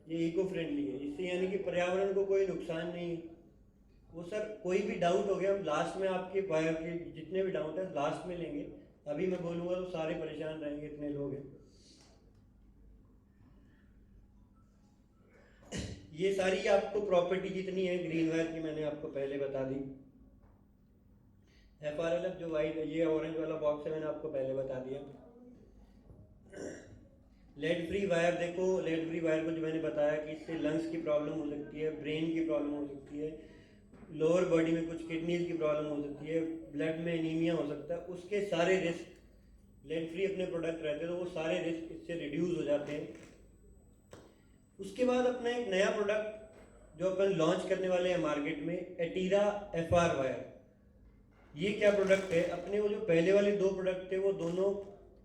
ये eco friendly है, इससे यानी कि पर्यावरण को कोई नुकसान नहीं है। वो सर कोई भी डाउट हो गया हम लास्ट में आपके वायर के जितने भी डाउट है लास्ट में लेंगे, अभी मैं बोलूँगा तो सारे परेशान रहेंगे, इतने लोग हैं। ये सारी आपको प्रॉपर्टी जितनी है ग्रीन वायर की मैंने आपको पहले बता दी। FRLF जो वाइट ये ऑरेंज वाला बॉक्स है मैंने आपको पहले बता दिया। लेड फ्री वायर, देखो लेड फ्री वायर को जो मैंने बताया कि इससे लंग्स की प्रॉब्लम हो सकती है, ब्रेन की प्रॉब्लम हो सकती है, लोअर बॉडी में कुछ किडनीज की प्रॉब्लम हो सकती है, ब्लड में एनीमिया हो सकता है, उसके सारे रिस्क लेड फ्री अपने प्रोडक्ट रहते हैं तो वो सारे रिस्क इससे रिड्यूस हो जाते हैं। उसके बाद अपना एक नया प्रोडक्ट जो अपन लॉन्च करने वाले हैं मार्केट में, एटीरा FR वायर। ये क्या प्रोडक्ट है, अपने वो जो पहले वाले दो प्रोडक्ट थे वो दोनों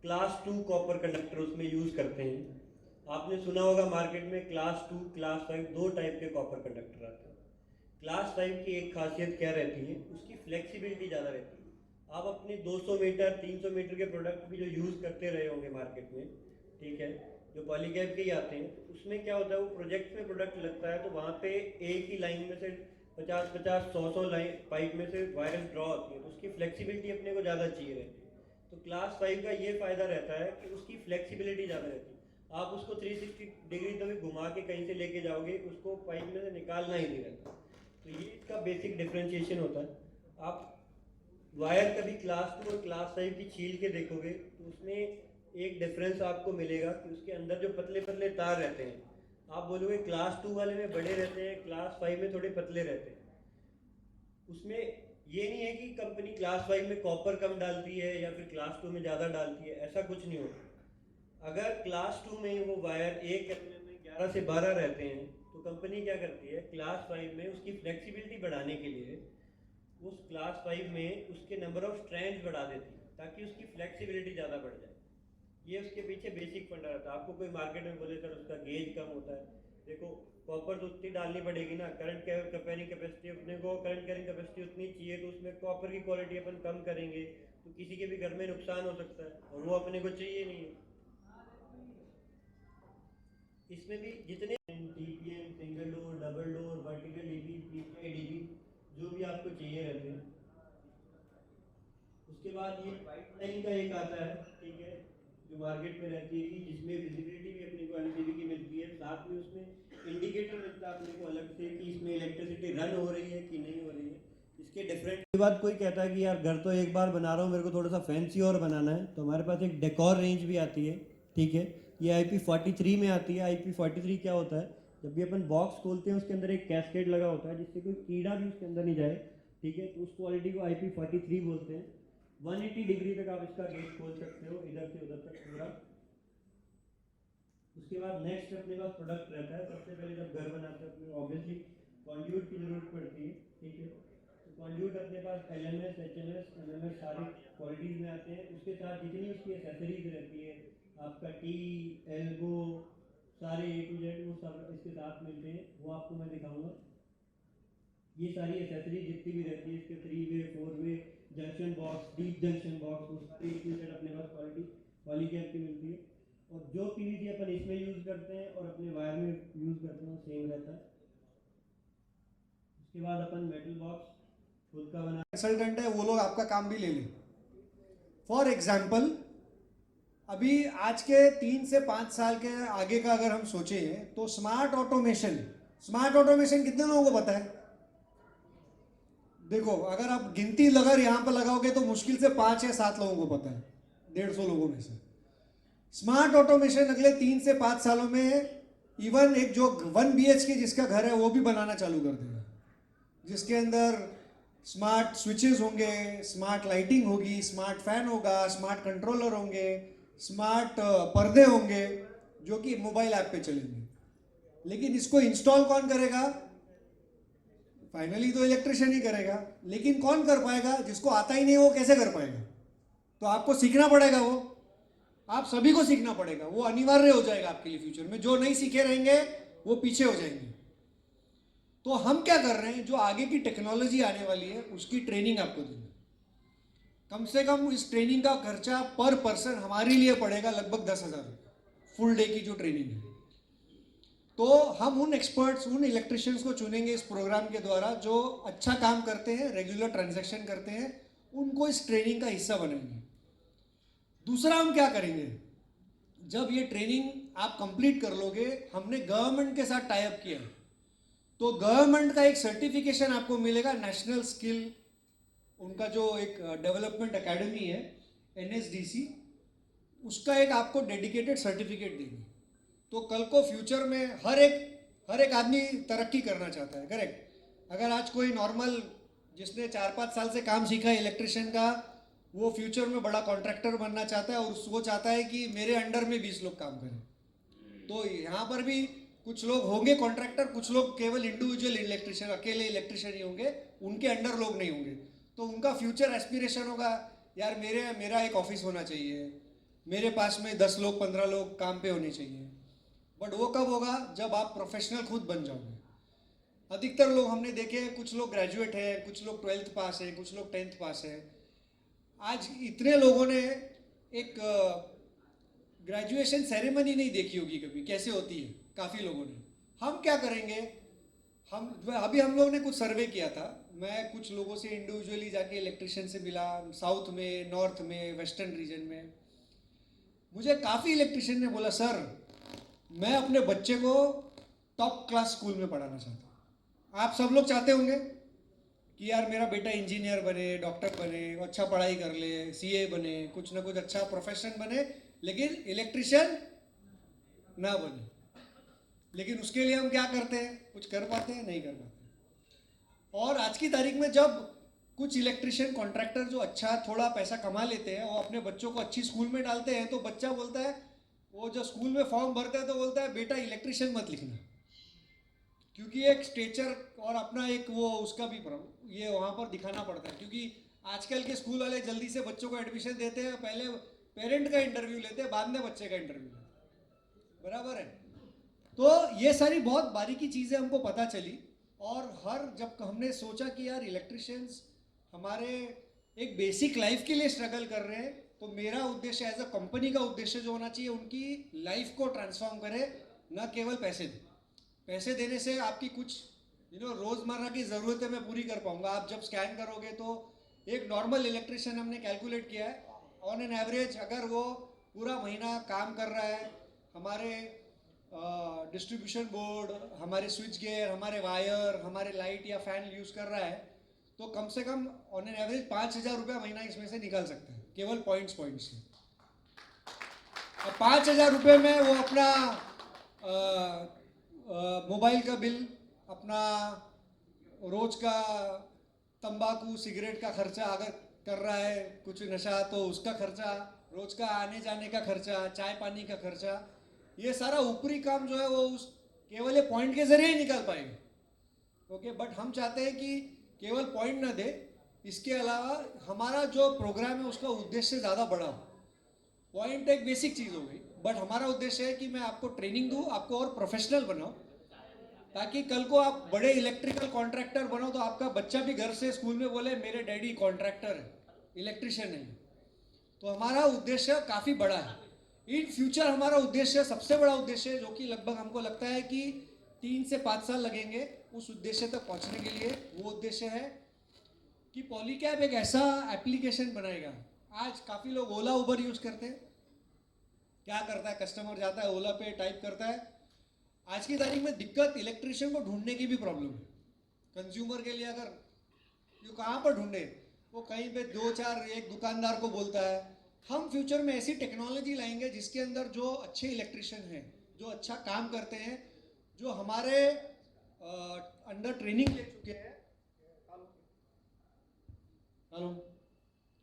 क्लास 2 कॉपर कंडक्टर उसमें यूज़ करते हैं। आपने सुना होगा मार्केट में क्लास 2 क्लास 5 दो टाइप के कॉपर कंडक्टर आते हैं। क्लास 5 की एक खासियत क्या रहती है, उसकी फ्लेक्सिबिलिटी ज़्यादा रहती है। आप अपने 200 मीटर 300 मीटर के प्रोडक्ट भी जो यूज़ करते रहे होंगे मार्केट में, ठीक है, जो पॉलीकैब के ही आते हैं, तो उसमें क्या होता है, वो प्रोजेक्ट में प्रोडक्ट लगता है तो वहाँ पे एक ही लाइन में से 50-50 100 लाइन पाइप में से वायरस ड्रॉ होती है, तो उसकी फ्लेक्सिबिलिटी अपने को ज़्यादा चाहिए रहती है। तो क्लास 5 का ये फ़ायदा रहता है कि उसकी फ्लेक्सिबिलिटी ज़्यादा रहती है। आप उसको 360 डिग्री तभी घुमा के कहीं से लेके जाओगे, उसको पाइप में से निकालना ही नहीं रहता। तो ये इसका बेसिक डिफ्रेंशिएशन होता है। आप वायर कभी क्लास 2 और क्लास 5 की छील के देखोगे तो उसमें एक डिफरेंस आपको मिलेगा कि उसके अंदर जो पतले पतले तार रहते हैं, आप बोलोगे क्लास 2 वाले में बड़े रहते हैं, क्लास 5 में थोड़े पतले रहते हैं। उसमें ये नहीं है कि कंपनी क्लास 5 में कॉपर कम डालती है या फिर क्लास 2 में ज़्यादा डालती है, ऐसा कुछ नहीं होता। अगर क्लास 2 में वो वायर एक एमएम में 11 से 12 रहते हैं तो कंपनी क्या करती है, क्लास 5 में उसकी फ्लेक्सिबिलिटी बढ़ाने के लिए उस क्लास 5 में उसके नंबर ऑफ स्ट्रैंड्स बढ़ा देती है ताकि उसकी फ्लेक्सिबिलिटी ज़्यादा बढ़ जाए। ये उसके पीछे बेसिक फंडा रहता है। आपको कोई मार्केट में बोले सर उसका गेज कम होता है, देखो कॉपर तो उतनी डालनी पड़ेगी ना, करंट कैरिंग कैपेसिटी अपने को करंट कैरिंग कैपेसिटी उतनी चाहिए, तो उसमें कॉपर की क्वालिटी अपन कम करेंगे तो किसी के भी घर में नुकसान हो सकता है और वो अपने को चाहिए नहीं है। इसमें भी जितने TPM single door double door vertical dB PPI dB जो भी आपको चाहिए रहते हैं। उसके बाद ये वाइट लाइन का एक आता है, ठीक है, जो मार्केट में रहती है कि जिसमें विजिबिलिटी भी अपने को LCD की मिलती है, साथ में उसमें इंडिकेटर मिलता है अपने को अलग से कि इसमें इलेक्ट्रिसिटी रन हो रही है कि नहीं हो रही है। इसके डिफरेंट के बाद कोई कहता है कि यार घर तो एक बार बना रहा हूँ, मेरे को थोड़ा सा फैंसी और बनाना है, तो हमारे पास एक डेकोर रेंज भी आती है, ठीक है। ये IP43 में आती है। IP43 क्या होता है, जब भी अपन बॉक्स खोलते हैं उसके अंदर एक कैस्केड लगा होता है जिससे कोई कीड़ा भी उसके अंदर नहीं जाए, ठीक है, तो उस क्वालिटी को IP43 बोलते हैं। 180 डिग्री तक आप इसका गेट खोल सकते हो, इधर से उधर तक पूरा। उसके बाद नेक्स्ट अपने पास प्रोडक्ट रहता है। सबसे पहले जब घर बनाते हैं ऑब्वियसली कॉन्ड्यूट की जरूरत पड़ती है, ठीक है, तो कॉन्ड्यूट अपने पास LMS HMS MMS सारी क्वालिटीज़ में आते हैं। उसके साथ जितनी उसकी एसेसरीज रहती है, आपका टी एल्बो सारे A to Z वो सब इसके साथ मिलते हैं, वो आपको मैं दिखाऊंगा। ये सारी एसेसरीज जितनी भी रहती है, इसके 3 way 4 way junction box, deep junction box, वो सारी एक सेट अपने पास क्वालिटी पॉलीकैब की मिलती है। और जो PVC अपन इसमें यूज़ करते हैं और अपने वायर में यूज़ करते हैं सेम रहता है। उसके बाद अपन मेटल बॉक्स खुद का बना, कंसल्टेंट है वो लोग आपका काम भी ले लें। फॉर एग्जाम्पल अभी आज के 3 से 5 साल के आगे का अगर हम सोचें तो स्मार्ट ऑटोमेशन कितने लोगों को पता है? देखो अगर आप गिनती अगर यहाँ पर लगाओगे तो मुश्किल से 5 या 7 लोगों को पता है 150 लोगों में से। स्मार्ट ऑटोमेशन अगले 3 से 5 सालों में इवन एक जो 1 BHK जिसका घर है वो भी बनाना चालू कर देगा, जिसके अंदर स्मार्ट स्विचेस होंगे, स्मार्ट लाइटिंग होगी, स्मार्ट फैन होगा, स्मार्ट कंट्रोलर होंगे, स्मार्ट पर्दे होंगे जो कि मोबाइल ऐप पे चलेंगे। लेकिन इसको इंस्टॉल कौन करेगा? फाइनली तो इलेक्ट्रिशियन ही करेगा। लेकिन कौन कर पाएगा? जिसको आता ही नहीं वो कैसे कर पाएगा? तो आपको सीखना पड़ेगा, वो आप सभी को सीखना पड़ेगा, वो अनिवार्य हो जाएगा आपके लिए। फ्यूचर में जो नहीं सीखे रहेंगे वो पीछे हो जाएंगे। तो हम क्या कर रहे हैं, जो आगे की टेक्नोलॉजी आने वाली है उसकी ट्रेनिंग आपको देंगे। कम से कम इस ट्रेनिंग का खर्चा पर पर्सन हमारे लिए पड़ेगा लगभग 10,000 रुपये, फुल डे की जो ट्रेनिंग है। तो हम उन एक्सपर्ट्स, उन इलेक्ट्रिशियंस को चुनेंगे इस प्रोग्राम के द्वारा जो अच्छा काम करते हैं, रेगुलर ट्रांजैक्शन करते हैं, उनको इस ट्रेनिंग का हिस्सा बनाएंगे। दूसरा हम क्या करेंगे, जब ये ट्रेनिंग आप कंप्लीट कर लोगे, हमने गवर्नमेंट के साथ टाई अप किया है, तो गवर्नमेंट का एक सर्टिफिकेशन आपको मिलेगा, नेशनल स्किल, उनका जो एक डेवलपमेंट एकेडमी है NSDC, उसका एक आपको डेडिकेटेड सर्टिफिकेट देगी। तो कल को फ्यूचर में हर एक आदमी तरक्की करना चाहता है, करेक्ट। अगर आज कोई नॉर्मल जिसने 4-5 साल से काम सीखा है इलेक्ट्रिशियन का, वो फ्यूचर में बड़ा कॉन्ट्रैक्टर बनना चाहता है और वो चाहता है कि मेरे अंडर में 20 लोग काम करें। तो यहाँ पर भी कुछ लोग होंगे कॉन्ट्रैक्टर, कुछ लोग केवल इंडिविजुअल इलेक्ट्रिशियन, अकेले इलेक्ट्रिशियन ही होंगे, उनके अंडर लोग नहीं होंगे। तो उनका फ्यूचर एस्पिरेशन होगा, यार मेरा एक ऑफिस होना चाहिए, मेरे पास में 10 लोग 15 लोग काम पे होने चाहिए। बट वो कब होगा, जब आप प्रोफेशनल खुद बन जाओगे। अधिकतर लोग हमने देखे हैं, कुछ लोग ग्रेजुएट हैं, कुछ लोग 12th पास हैं, कुछ लोग 10th पास हैं। आज इतने लोगों ने एक ग्रेजुएशन सेरेमनी नहीं देखी होगी कभी, कैसे होती है, काफ़ी लोगों ने। हम क्या करेंगे, अभी हम लोग ने कुछ सर्वे किया था, मैं कुछ लोगों से इंडिविजुअली जाके इलेक्ट्रिशियन से मिला, साउथ में, नॉर्थ में, वेस्टर्न रीजन में। मुझे काफ़ी इलेक्ट्रिशियन ने बोला, सर मैं अपने बच्चे को टॉप क्लास स्कूल में पढ़ाना चाहता हूँ। आप सब लोग चाहते होंगे कि यार मेरा बेटा इंजीनियर बने, डॉक्टर बने, अच्छा पढ़ाई कर ले, CA बने, कुछ ना कुछ अच्छा प्रोफेशन बने, लेकिन इलेक्ट्रिशियन ना बने। लेकिन उसके लिए हम क्या करते हैं, कुछ कर पाते हैं, नहीं कर पाते। और आज की तारीख में जब कुछ इलेक्ट्रिशियन कॉन्ट्रैक्टर जो अच्छा थोड़ा पैसा कमा लेते हैं, वो अपने बच्चों को अच्छी स्कूल में डालते हैं, तो बच्चा बोलता है, वो जो स्कूल में फॉर्म भरता है तो बोलता है बेटा इलेक्ट्रिशियन मत लिखना, क्योंकि एक स्टेचर और अपना एक वो उसका भी ये वहाँ पर दिखाना पड़ता है। क्योंकि आजकल के स्कूल वाले जल्दी से बच्चों को एडमिशन देते हैं, पहले पेरेंट का इंटरव्यू लेते हैं, बाद में बच्चे का इंटरव्यू लेते हैं, बराबर है। तो ये सारी बहुत बारीकी चीज़ें हमको पता चली। और जब हमने सोचा कि यार इलेक्ट्रिशियंस हमारे एक बेसिक लाइफ के लिए स्ट्रगल कर रहे हैं, तो मेरा उद्देश्य एज अ कंपनी का उद्देश्य जो होना चाहिए, उनकी लाइफ को ट्रांसफॉर्म करे, न केवल पैसे दे। पैसे देने से आपकी कुछ रोज़मर्रा की ज़रूरतें मैं पूरी कर पाऊंगा। आप जब स्कैन करोगे तो एक नॉर्मल इलेक्ट्रिशियन हमने कैलकुलेट किया है, ऑन एन एवरेज अगर वो पूरा महीना काम कर रहा है, हमारे डिस्ट्रीब्यूशन बोर्ड, हमारे स्विच गियर, हमारे वायर, हमारे लाइट या फैन यूज़ कर रहा है, तो कम से कम ऑन एन एवरेज 5,000 रुपया महीना इसमें से निकाल सकते हैं, केवल पॉइंट्स से। अब 5,000 रुपये में वो अपना मोबाइल का बिल, अपना रोज का तंबाकू सिगरेट का खर्चा अगर कर रहा है, कुछ नशा, तो उसका खर्चा, रोज का आने जाने का खर्चा, चाय पानी का खर्चा, ये सारा ऊपरी काम जो है वो उस केवल ये पॉइंट के जरिए ही निकाल पाएंगे। ओके, बट हम चाहते हैं कि केवल पॉइंट ना दे, इसके अलावा हमारा जो प्रोग्राम है उसका उद्देश्य ज़्यादा बड़ा हो। पॉइंट एक बेसिक चीज़ हो गई, बट हमारा उद्देश्य है कि मैं आपको ट्रेनिंग दूँ, आपको और प्रोफेशनल बनाऊँ, ताकि कल को आप बड़े इलेक्ट्रिकल कॉन्ट्रैक्टर बनो तो आपका बच्चा भी घर से स्कूल में बोले मेरे डैडी कॉन्ट्रैक्टर है, इलेक्ट्रिशियन नहीं। तो हमारा उद्देश्य काफ़ी बड़ा है। इन फ्यूचर हमारा उद्देश्य, सबसे बड़ा उद्देश्य, जो कि लगभग हमको लगता है कि 3 से 5 साल लगेंगे उस उद्देश्य तक पहुंचने के लिए, वो उद्देश्य है कि पॉलीकैब एक ऐसा एप्लीकेशन बनाएगा। आज काफ़ी लोग ओला उबर यूज़ करते हैं। क्या करता है, कस्टमर जाता है ओला पे, टाइप करता है। आज की तारीख में दिक्कत इलेक्ट्रिशियन को ढूंढने की भी प्रॉब्लम है। कंज्यूमर के लिए अगर जो कहाँ पर ढूंढे, वो कहीं पे 2-4 एक दुकानदार को बोलता है। हम फ्यूचर में ऐसी टेक्नोलॉजी लाएंगे जिसके अंदर जो अच्छे इलेक्ट्रिशियन हैं, जो अच्छा काम करते हैं, जो हमारे अंडर ट्रेनिंग ले चुके हैं,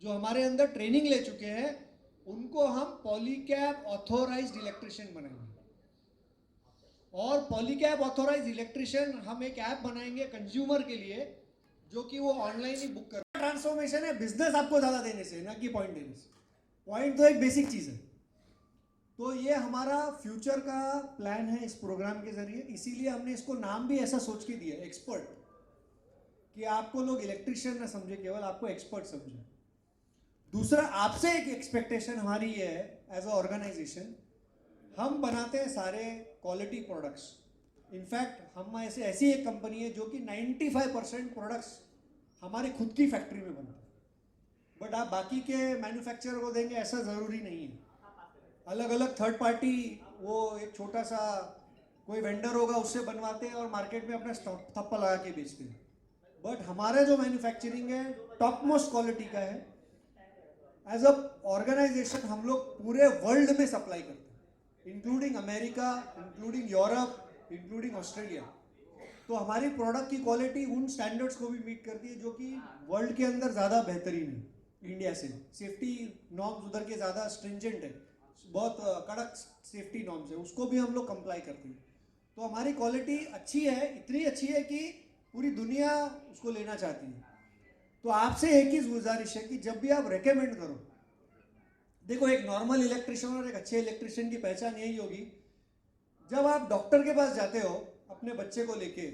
जो हमारे अंदर ट्रेनिंग ले चुके हैं, उनको हम पॉलीकैब ऑथोराइज्ड इलेक्ट्रिशियन बनाएंगे। और पॉलीकैब ऑथोराइज्ड इलेक्ट्रिशियन हम एक ऐप बनाएंगे कंज्यूमर के लिए, जो कि वो ऑनलाइन ही बुक कर। ट्रांसफॉर्मेशन है बिजनेस आपको ज़्यादा देने से, ना कि पॉइंट देने से। पॉइंट तो एक बेसिक चीज़ है। तो ये हमारा फ्यूचर का प्लान है इस प्रोग्राम के जरिए, इसीलिए हमने इसको नाम भी ऐसा सोच के दिया, एक्सपर्ट, कि आपको लोग इलेक्ट्रिशियन ना समझे, केवल आपको एक्सपर्ट समझे। दूसरा, आपसे एक एक्सपेक्टेशन हमारी ये है एज अ ऑर्गेनाइजेशन, हम बनाते हैं सारे क्वालिटी प्रोडक्ट्स, इनफैक्ट हम ऐसी एक कंपनी है जो कि 95% प्रोडक्ट्स हमारी खुद की फैक्ट्री में बनते हैं, बट आप बाकी के मैन्युफैक्चरर को देंगे ऐसा ज़रूरी नहीं है। अलग अलग थर्ड पार्टी वो एक छोटा सा कोई वेंडर होगा उससे बनवाते हैं और मार्केट में अपना थप्पा लगा के बेचते हैं, बट हमारा जो मैन्युफैक्चरिंग है टॉप मोस्ट क्वालिटी का है। एज अ ऑर्गेनाइजेशन हम लोग पूरे वर्ल्ड में सप्लाई करते हैं, including America, including Europe, including Australia. तो हमारी प्रोडक्ट की क्वालिटी उन स्टैंडर्ड्स को भी मीट करती है जो कि वर्ल्ड के अंदर ज़्यादा बेहतरीन है इंडिया से। सेफ्टी नॉर्म्स उधर के ज़्यादा स्ट्रिंजेंट है, बहुत कड़क सेफ्टी नॉर्म्स है, उसको भी हम लोग कंप्लाई करते हैं। तो हमारी क्वालिटी अच्छी है, इतनी अच्छी है कि पूरी दुनिया उसको लेना चाहती है। तो आपसे एक ही गुजारिश है कि जब भी आप रेकमेंड करो, देखो एक नॉर्मल इलेक्ट्रिशियन और एक अच्छे इलेक्ट्रिशियन की पहचान यही होगी, जब आप डॉक्टर के पास जाते हो अपने बच्चे को लेके,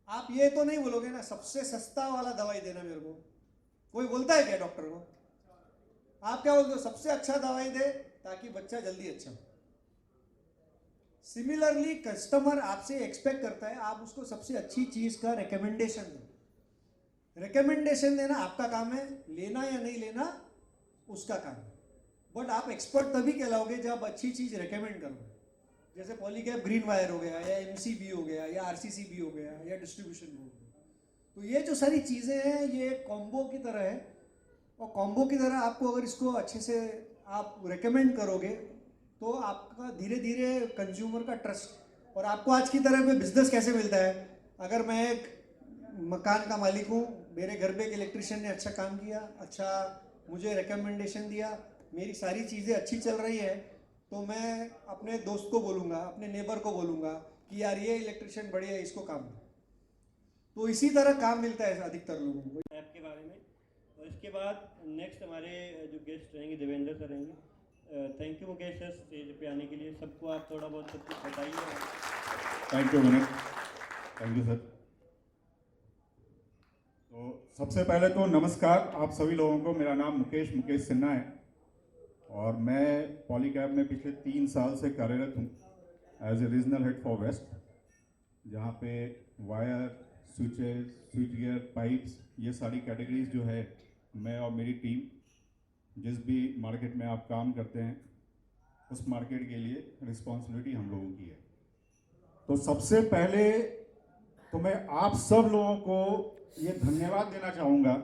आप ये तो नहीं बोलोगे ना सबसे सस्ता वाला दवाई देना मेरे को। कोई बोलता है क्या डॉक्टर को? आप क्या बोलते हो? सबसे अच्छा दवाई दे ताकि बच्चा जल्दी अच्छा हो। सिमिलरली कस्टमर आपसे एक्सपेक्ट करता है आप उसको सबसे अच्छी चीज का रिकमेंडेशन दो। रिकमेंडेशन देना आपका काम है, लेना या नहीं लेना उसका काम है, बट आप एक्सपर्ट तभी कहलाओगे जब अच्छी चीज रिकमेंड करोगे। जैसे पॉलीकैप ग्रीन वायर हो गया, या एमसीबी हो गया, या आरसीसीबी हो गया, या डिस्ट्रीब्यूशन हो गया। तो ये जो सारी चीज़ें हैं ये कॉम्बो की तरह है, और कॉम्बो की तरह आपको अगर इसको अच्छे से आप रेकमेंड करोगे तो आपका धीरे धीरे कंज्यूमर का ट्रस्ट। और आपको आज की तरह में बिजनेस कैसे मिलता है? अगर मैं एक मकान का मालिक हूँ, मेरे घर पे एक इलेक्ट्रिशियन ने अच्छा काम किया, अच्छा मुझे रिकमेंडेशन दिया, मेरी सारी चीज़ें अच्छी चल रही है, तो मैं अपने दोस्त को बोलूँगा, अपने नेबर को बोलूँगा कि यार ये इलेक्ट्रिशियन बढ़िया है, इसको काम दो। तो इसी तरह काम मिलता है अधिकतर लोगों को ऐप के बारे में। और इसके बाद नेक्स्ट हमारे जो गेस्ट रहेंगे देवेंद्र सर रहेंगे। Thank you Mukesh sir stage पे आने के लिए। सबको आप थोड़ा बहुत सब कुछ बताइए। Thank you Vineet, thank you sir. तो सबसे पहले तो नमस्कार आप सभी लोगों को। मेरा नाम मुकेश सिन्हा है और मैं पॉलीकैब में पिछले 3 साल से कार्यरत हूँ as a regional head for west, जहाँ पे wire, switches, switchgear, pipes, ये सारी कैटेगरीज जो है मैं और मेरी टीम जिस भी मार्केट में आप काम करते हैं उस मार्केट के लिए रिस्पॉन्सिबिलिटी हम लोगों की है। तो सबसे पहले तो मैं आप सब लोगों को ये धन्यवाद देना चाहूँगा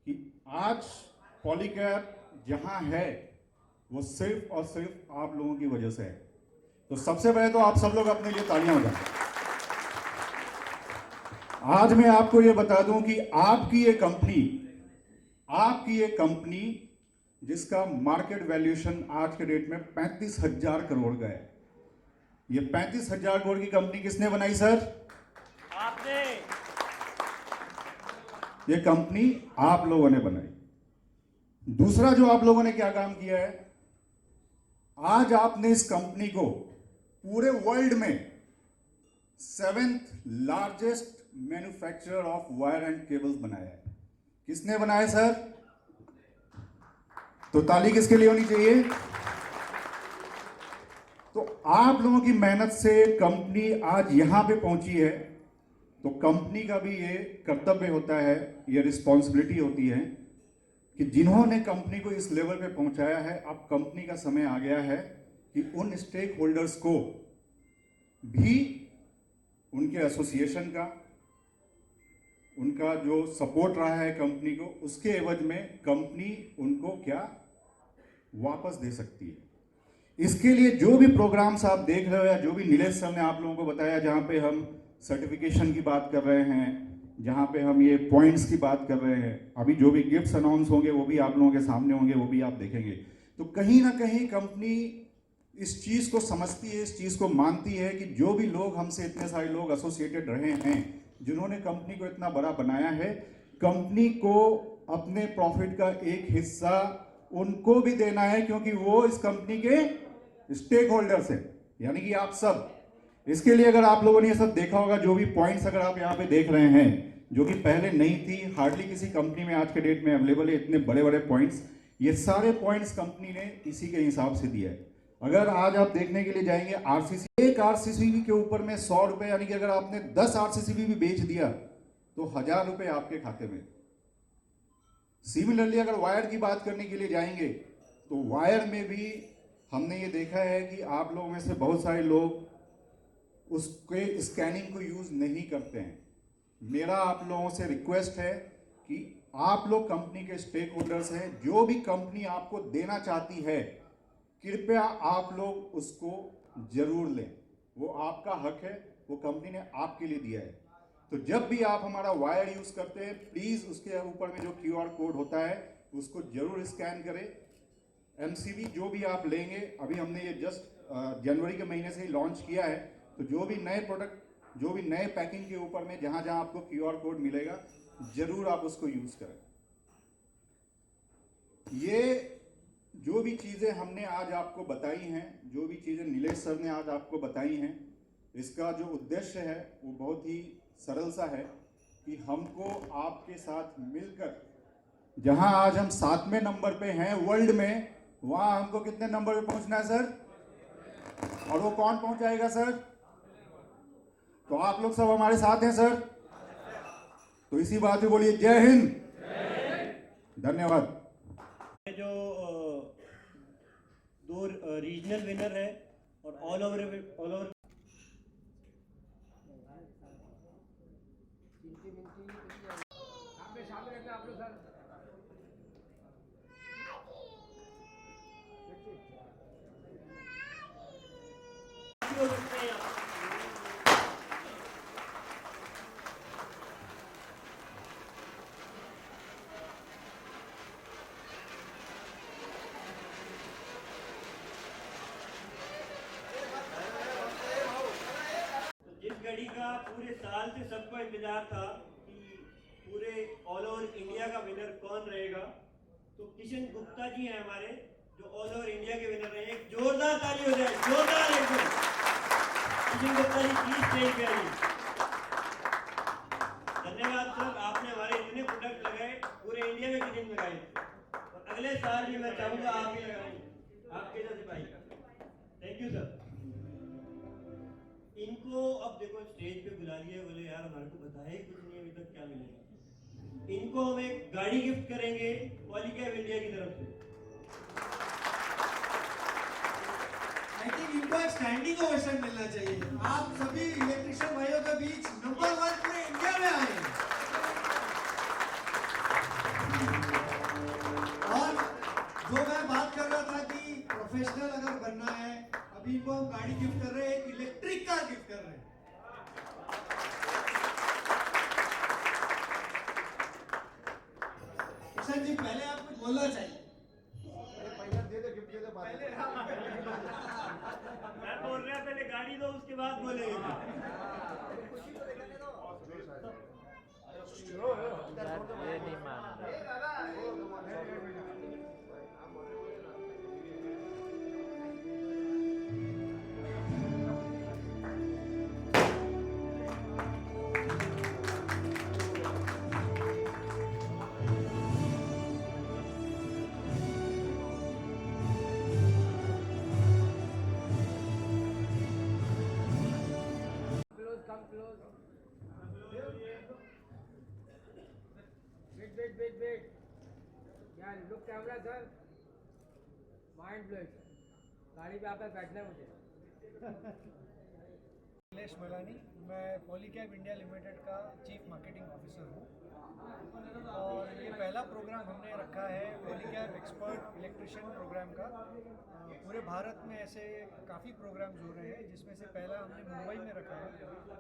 कि आज पॉलीकैब जहाँ है वो सिर्फ और सिर्फ आप लोगों की वजह से है। तो सबसे पहले तो आप सब लोग अपने लिए तालियां बजाएं। आज मैं आपको ये बता दूं कि आपकी ये कंपनी जिसका मार्केट वैल्यूएशन आज के डेट में 35,000 करोड़ का है, ये 35,000 करोड़ की कंपनी किसने बनाई सर? आपने। ये कंपनी आप लोगों ने बनाई। दूसरा जो आप लोगों ने क्या काम किया है, आज आपने इस कंपनी को पूरे वर्ल्ड में 7th largest manufacturer of wire and cables बनाया है। किसने बनाया सर? तो ताली किसके लिए होनी चाहिए? तो आप लोगों की मेहनत से कंपनी आज यहां पे पहुंची है। तो कंपनी का भी ये कर्तव्य होता है, ये रिस्पॉन्सिबिलिटी होती है कि जिन्होंने कंपनी को इस लेवल पे पहुंचाया है, अब कंपनी का समय आ गया है कि उन स्टेक होल्डर्स को भी उनके एसोसिएशन का, उनका जो सपोर्ट रहा है कंपनी को, उसके एवज में कंपनी उनको क्या वापस दे सकती है। इसके लिए जो भी प्रोग्राम्स आप देख रहे हो या जो भी नीलेश सर ने आप लोगों को बताया, जहाँ पे हम सर्टिफिकेशन की बात कर रहे हैं, जहाँ पे हम ये पॉइंट्स की बात कर रहे हैं, अभी जो भी गिफ्ट्स अनाउंस होंगे वो भी आप लोगों के सामने होंगे, वो भी आप देखेंगे। तो कहीं ना कहीं कंपनी इस चीज़ को समझती है, इस चीज़ को मानती है कि जो भी लोग हमसे, इतने सारे लोग एसोसिएटेड रहे हैं, जिन्होंने कंपनी को इतना बड़ा बनाया है, कंपनी को अपने प्रॉफिट का एक हिस्सा उनको भी देना है, क्योंकि वो इस कंपनी के स्टेक होल्डर्स हैं, यानी कि आप सब। इसके लिए अगर आप लोगों ने ये सब देखा होगा, जो भी पॉइंट्स अगर आप यहाँ पे देख रहे हैं, जो कि पहले नहीं थी, हार्डली किसी कंपनी में आज के डेट में अवेलेबल है इतने बड़े बड़े पॉइंट्स, ये सारे पॉइंट्स कंपनी ने इसी के हिसाब से दिया है। अगर आज आप देखने के लिए जाएंगे आरसीसी, एक आरसीसीबी के ऊपर में 100 रुपए, यानी कि अगर आपने 10 आरसीसीबी भी बेच दिया तो 1000 रुपए आपके खाते में। सिमिलरली अगर वायर की बात करने के लिए जाएंगे तो वायर में भी हमने ये देखा है कि आप लोगों में से बहुत सारे लोग उसके स्कैनिंग को यूज नहीं करते हैं। मेरा आप लोगों से रिक्वेस्ट है कि आप लोग कंपनी के स्टेक होल्डर्स हैं, जो भी कंपनी आपको देना चाहती है कृपया आप लोग उसको जरूर लें, वो आपका हक है, वो कंपनी ने आपके लिए दिया है। तो जब भी आप हमारा वायर यूज करते हैं प्लीज उसके ऊपर में जो क्यूआर कोड होता है उसको जरूर स्कैन करें। एमसीबी जो भी आप लेंगे, अभी हमने ये जस्ट जनवरी के महीने से ही लॉन्च किया है, तो जो भी नए प्रोडक्ट, जो भी नए पैकिंग के ऊपर में जहां जहां आपको क्यूआर कोड मिलेगा जरूर आप उसको यूज करें। ये जो भी चीजें हमने आज आपको बताई हैं, जो भी चीजें नीलेश सर ने आज आपको बताई हैं, इसका जो उद्देश्य है वो बहुत ही सरल सा है कि हमको आपके साथ मिलकर, जहां आज हम 7वें नंबर पे हैं वर्ल्ड में, वहां हमको कितने नंबर पे पहुंचना है सर? और वो कौन पहुंचाएगा सर? तो आप लोग सब हमारे साथ हैं सर। तो इसी बात पे बोलिए जय हिंद, धन्यवाद। जो दो रीजनल विनर है और ऑल ओवर घड़ी का पूरे साल से सबको इंतजार था कि पूरे ऑल ओवर इंडिया का विनर कौन रहेगा। तो किशन गुप्ता जी हैं हमारे, जो ऑल ओवर इंडिया के विनर रहे। एक जोरदार ताली हो जाए, जोरदार एकदम। किशन गुप्ता जी प्लीज स्टेज पे आइए। धन्यवाद सर, आपने हमारे इतने प्रोडक्ट लगाए, पूरे इंडिया में किसी ने लगाए, और अगले साल भी मैं चाहूंगा आप भी लगाएंगे, आपके जैसे भाई। Thank you sir. इनको अब देखो स्टेज पे बुला लिया, बोले यार हमारे को बताया ही कुछ नहीं अभी तक क्या मिलेगा। इनको हम एक गाड़ी गिफ्ट करेंगे पॉलीकैब इंडिया की तरफ से। आई थिंक इनको एक स्टैंडिंग ओवेशन मिलना चाहिए। आप सभी इलेक्ट्रिशियन भाइयों के बीच नंबर 1 पूरे इंडिया में आए। और जो मैं बात कर रहा था कि प्रोफेशनल अगर बनना है, अभी इनको हम गाड़ी गिफ्ट कर रहे हैं, एक इलेक्ट्रिक कार गिफ्ट कर रहे हैं। किशन जी पहले आप कुछ बोलना चाहिए। मैं बोल रहा पहले गाड़ी दो, उसके बाद बोलेंगे। ये नहीं मान Wait. Yeah, look camera, sir. Mind blowing. गाड़ी पे आप बैठना है मुझे। नीलेश मलानी, मैं पॉलीकैब इंडिया लिमिटेड का चीफ मार्केटिंग ऑफिसर हूँ। और ये पहला प्रोग्राम हमने रखा है पॉलीकैब एक्सपर्ट इलेक्ट्रिशियन प्रोग्राम का। पूरे भारत में ऐसे काफ़ी प्रोग्राम्स हो रहे हैं, जिसमें से पहला हमने मुंबई में रखा है,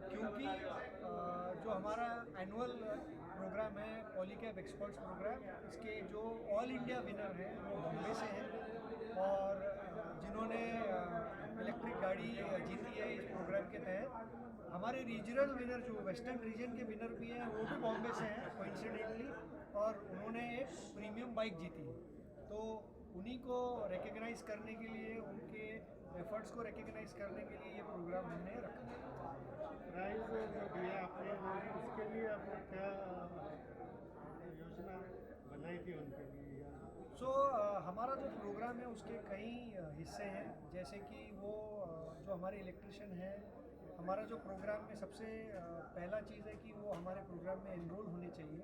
क्योंकि जो हमारा एनुअल प्रोग्राम है पॉलीकैब एक्सपर्ट्स प्रोग्राम, इसके जो ऑल इंडिया विनर हैं वो बॉम्बे से हैं, और जिन्होंने इलेक्ट्रिक गाड़ी जीती है इस प्रोग्राम के तहत। हमारे रीजनल विनर जो वेस्टर्न रीजन के विनर भी हैं वो भी बॉम्बे से हैं कोइंसिडेंटली, और उन्होंने एक प्रीमियम बाइक जीती है। तो उन्हीं को रिकग्नाइज करने के लिए, उनके एफर्ट्स को रिकग्नाइज करने के लिए ये प्रोग्राम हमने रखा। प्राइज जो दिया आपने, उसके लिए आपने क्या योजना बनाई थी उनके लिए? हमारा जो प्रोग्राम है उसके कई हिस्से हैं, जैसे कि वो जो हमारे इलेक्ट्रिशियन हैं, हमारा जो प्रोग्राम में सबसे पहला चीज़ है कि वो हमारे प्रोग्राम में एनरोल होने चाहिए।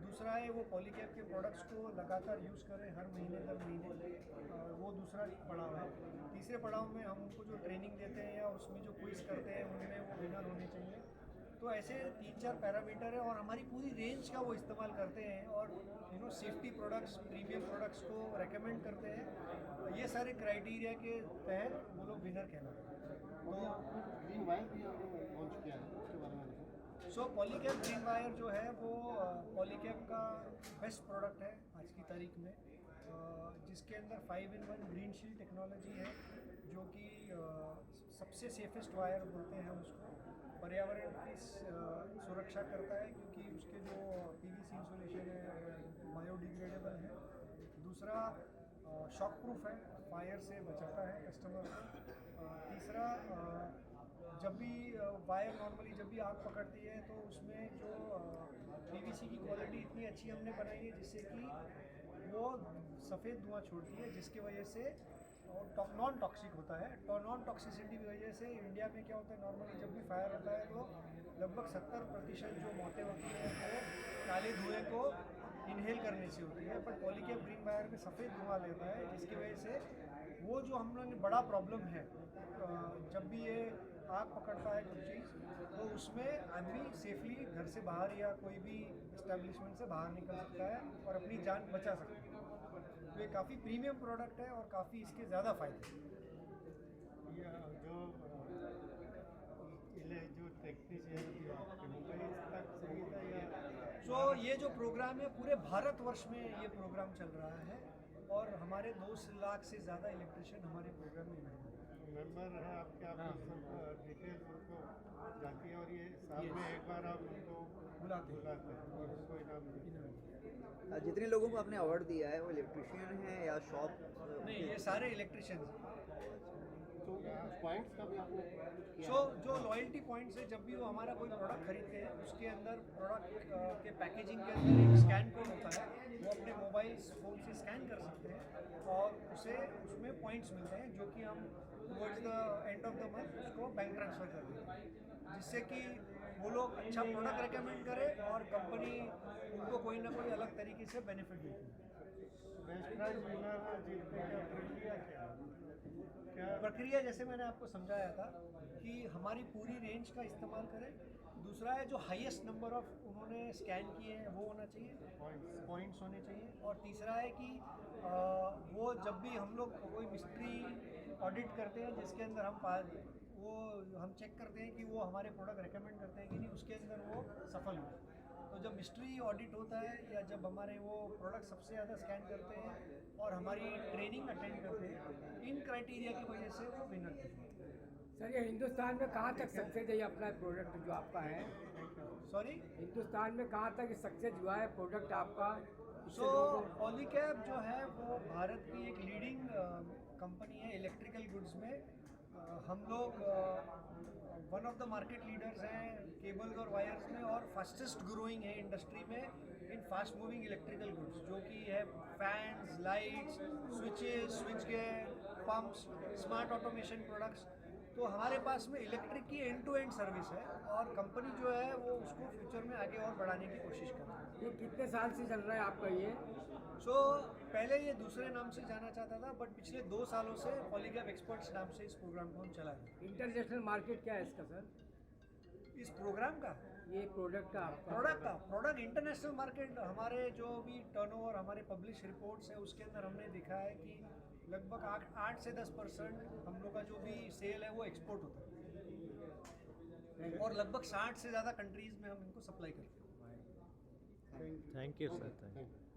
दूसरा है वो पॉलीकैब के प्रोडक्ट्स को लगातार यूज़ करें हर महीने दर महीने, वो दूसरा पड़ाव है। तीसरे पड़ाव में हम उनको जो ट्रेनिंग देते हैं या उसमें जो क्विज करते हैं उनमें वो विनर होने चाहिए। तो ऐसे 3-4 पैरामीटर है और हमारी पूरी रेंज का वो इस्तेमाल करते हैं और सेफ्टी प्रोडक्ट्स, प्रीमियम प्रोडक्ट्स को रेकमेंड करते हैं। ये सारे क्राइटेरिया के तहत वो लोग विनर कहलाते हैं। ग्रीन वायर भी आपने लॉन्च किया है, उसके बारे में बताओ। सो पॉलीकैब ग्रीन वायर जो है वो पॉलीकैब का बेस्ट प्रोडक्ट है आज की तारीख में, जिसके अंदर 5-in-1 ग्रीन शील्ड टेक्नोलॉजी है, जो कि सबसे सेफेस्ट वायर बोलते हैं उसको। पर्यावरण की सुरक्षा करता है क्योंकि उसके जो पीवीसी इंसुलेशन है बायोडिग्रेडेबल है। दूसरा शॉक प्रूफ है, फायर से बचाता है कस्टमर को। तीसरा जब भी वायर नॉर्मली जब भी आग पकड़ती है तो उसमें जो पीवीसी की क्वालिटी इतनी अच्छी हमने बनाई है जिससे कि वो सफ़ेद धुआं छोड़ती है, जिसकी वजह से नॉन टॉक्सिक होता है। तो नॉन टॉक्सिसिटी की वजह से इंडिया में क्या होता है, नॉर्मली जब भी फायर होता है तो लगभग 70% जो मौतें होती हैं वो काले धुएँ को इनहेल करने से होती है। पर पॉलीकैब ग्रीन वायर में सफ़ेद धुआं लेता है, जिसकी वजह से वो जो हम लोग बड़ा प्रॉब्लम है, जब भी ये आग पकड़ता है कुछ चीज़ तो उसमें आदमी सेफली घर से बाहर या कोई भी इस्टेब्लिशमेंट से बाहर निकल सकता है और अपनी जान बचा सकता है। तो ये काफ़ी प्रीमियम प्रोडक्ट है और काफ़ी इसके ज़्यादा फ़ायदे हैं। ये जो टेक्नीशियन मुंबई तक सही था या सो ये जो प्रोग्राम है पूरे भारतवर्ष में ये प्रोग्राम चल रहा है और हमारे 2 लाख से ज़्यादा इलेक्ट्रिशियन हमारे प्रोग्राम में हैं। मेंबर है आपके, आप सब डिटेल्स उनको जाती है और ये साल में एक बार आप उनको बुलाते हैं और उनको इनाम देते हैं। जितने लोगों को आपने अवार्ड दिया है वो इलेक्ट्रिशियन है या शॉप? नहीं, ये सारे इलेक्ट्रिशियन। तो पॉइंट्स का भी आपने कुछ किया सो जो लॉयल्टी पॉइंट्स है, जब भी वो हमारा कोई प्रोडक्ट खरीदते हैं उसके अंदर प्रोडक्ट के पैकेजिंग के अंदर एक स्कैन कोड होता है, वो अपने मोबाइल फ़ोन से स्कैन कर सकते हैं और उसमें पॉइंट्स मिलते हैं जो कि हम towards the end of the month उसको बैंक ट्रांसफ़र कर देते हैं, जिससे कि वो लोग अच्छा प्रोडक्ट रेकमेंड करें और कंपनी उनको कोई ना कोई अलग तरीके से बेनिफिट देती है। बेस्ट प्राइस विनर जीतने का प्रक्रिया क्या प्रक्रिया जैसे मैंने आपको समझाया था कि हमारी पूरी रेंज का इस्तेमाल करें। दूसरा है जो हाईएस्ट नंबर ऑफ उन्होंने स्कैन किए हैं वो होना चाहिए, पॉइंट्स होने चाहिए। और तीसरा है कि वो जब भी हम लोग कोई मिस्ट्री ऑडिट करते हैं जिसके अंदर हम चेक करते हैं कि वो हमारे प्रोडक्ट रेकमेंड करते हैं कि नहीं, उसके अंदर वो सफल हुए। तो जब मिस्ट्री ऑडिट होता है या जब हमारे वो प्रोडक्ट सबसे ज़्यादा स्कैन करते हैं और हमारी ट्रेनिंग अटेंड करते हैं, इन क्राइटेरिया की वजह से वो विनर करते हैं। सर ये हिंदुस्तान में कहाँ तक सक्सेस है ये अपना प्रोडक्ट जो आपका है? सॉरी, हिंदुस्तान में कहाँ तक सक्सेस हुआ है प्रोडक्ट आपका? सो पॉलीकैब जो है वो भारत की एक लीडिंग कंपनी है इलेक्ट्रिकल गुड्स में। हम लोग one of the market leaders हैं केबल्स और वायर्स में और फास्टेस्ट ग्रोइंग है इंडस्ट्री में इन फास्ट मूविंग इलेक्ट्रिकल गुड्स, जो कि है fans, lights, switches, switch gear, pumps, smart automation products. तो हमारे पास में इलेक्ट्रिक की एंड टू एंड सर्विस है और कंपनी जो है वो उसको फ्यूचर में आगे और बढ़ाने की कोशिश कर रही है। ये कितने साल से चल रहा है आपका ये? सो पहले ये दूसरे नाम से जाना चाहता था, बट पिछले 2 सालों से पॉलीकैब एक्सपर्ट्स नाम से इस प्रोग्राम को हम चला रहे हैं। इंटरनेशनल मार्केट क्या है इसका सर? इस प्रोग्राम का ये प्रोडक्ट का आपका प्रोडक्ट इंटरनेशनल मार्केट, हमारे जो भी टर्नओवर हमारे पब्लिश रिपोर्ट्स है उसके अंदर हमने दिखा है कि लगभग 8 से 10% हम लोग का जो भी सेल है वो एक्सपोर्ट होता है और लगभग 60 से ज़्यादा कंट्रीज़ में हम इनको सप्लाई करते हैं। Thank you sir, thank you.